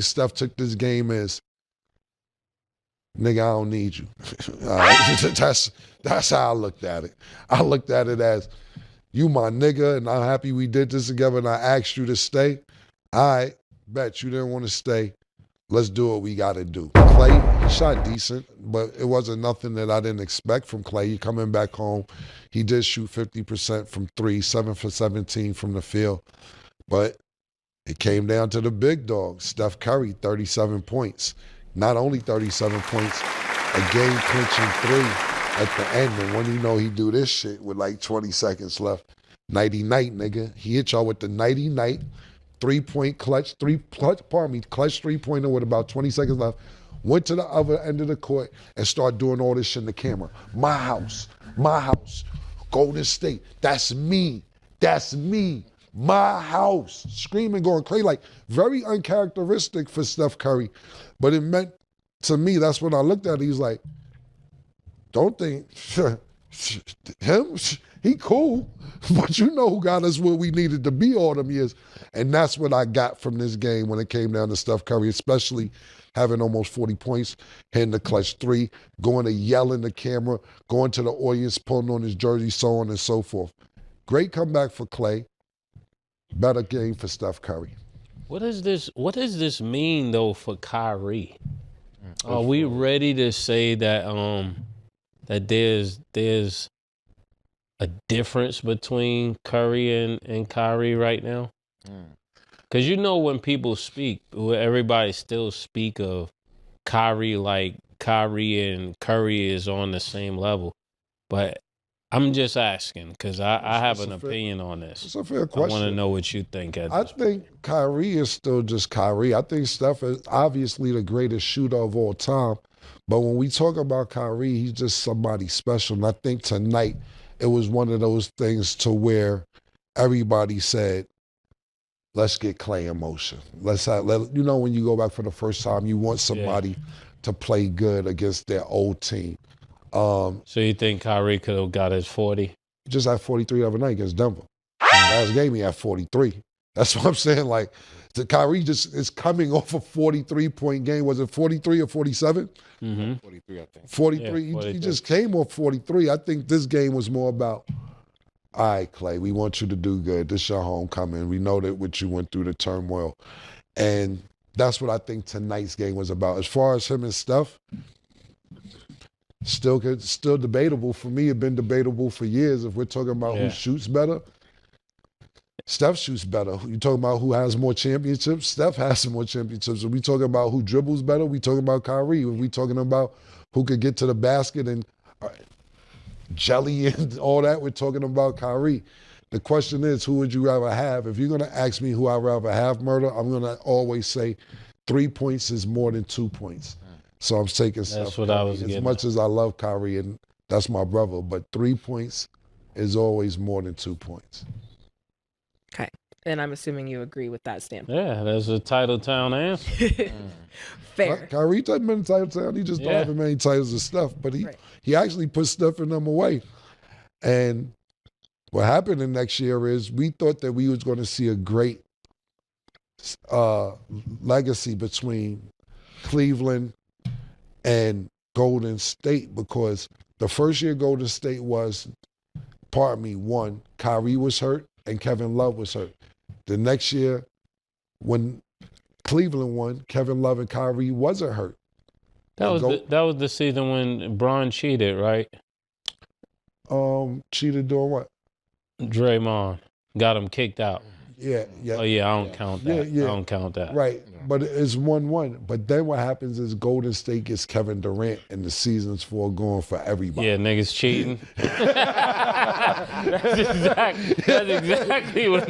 Steph took this game as, nigga, I don't need you. All right? That's how I looked at it. I looked at it as, you my nigga, and I'm happy we did this together, and I asked you to stay. All right, bet you didn't want to stay. Let's do what we got to do. Klay, he shot decent, but it wasn't nothing that I didn't expect from Klay. He coming back home. He did shoot 50% from three, 7 for 17 from the field. But it came down to the big dog, Steph Curry, 37 points. Not only 37 points, a game-clinching three at the end. And when you know he do this shit with like 20 seconds left, nighty-night, nigga. He hit y'all with the nighty-night three-point clutch three-pointer with about 20 seconds left. Went to the other end of the court and started doing all this shit in the camera. My house, Golden State, that's me, my house. Screaming, going crazy, like very uncharacteristic for Steph Curry. But it meant, to me, that's when I looked at it, he was like, don't think, him, he cool, but you know who got us where we needed to be all them years. And that's what I got from this game when it came down to Steph Curry, especially having almost 40 points, hitting the clutch three, going to yell in the camera, going to the audience, pulling on his jersey, so on and so forth. Great comeback for Klay. Better game for Steph Curry. What does this mean though for Kyrie? Are we ready to say that that there's a difference between Curry and Kyrie right now? Because you know when people speak, everybody still speak of Kyrie like Kyrie and Curry is on the same level. But I'm just asking because I have an opinion on this. It's a fair question. I want to know what you think. I think Kyrie is still just Kyrie. I think Steph is obviously the greatest shooter of all time. But when we talk about Kyrie, he's just somebody special. And I think tonight it was one of those things to where everybody said, let's get Klay in motion. You know, when you go back for the first time, you want somebody to play good against their old team. So you think Kyrie could have got his 40? He just had 43 the other night against Denver. Last game he had 43. That's what I'm saying. Like, Kyrie just is coming off a 43-point game. Was it 43 or 47? 43, I think. 43. Yeah, he just came off 43. I think this game was more about, all right, Klay, we want you to do good. This is your homecoming. We know that what you went through, the turmoil. And that's what I think tonight's game was about. As far as him and Steph, still debatable for me. It's been debatable for years. If we're talking about who shoots better, Steph shoots better. You talking about who has more championships? Steph has more championships. If we talking about who dribbles better, we talking about Kyrie. If we talking about who could get to the basket and jelly and all that, we're talking about Kyrie. The question is, who would you rather have? If you're going to ask me who I'd rather have, Murder, I'm going to always say 3 points is more than 2 points. So I'm taking Steph. That's what I was getting. As much as I love Kyrie, and that's my brother, but 3 points is always more than 2 points. Okay. And I'm assuming you agree with that standpoint. Yeah, that's a title town answer. Fair. Kyrie doesn't been in title town. He just don't have as many titles as Steph, but he actually put Steph in them away. And what happened in next year is we thought that we was going to see a great legacy between Cleveland and Golden State, because the first year Golden State won, Kyrie was hurt and Kevin Love was hurt. The next year when Cleveland won, Kevin Love and Kyrie wasn't hurt. That was the season when Bron cheated, right? Cheated doing what? Draymond got him kicked out. Yeah. Oh yeah, I don't count that. I don't count that. Right, but it's 1-1. But then what happens is Golden State gets Kevin Durant, and the season's going for everybody. Yeah, niggas cheating. That's exactly what.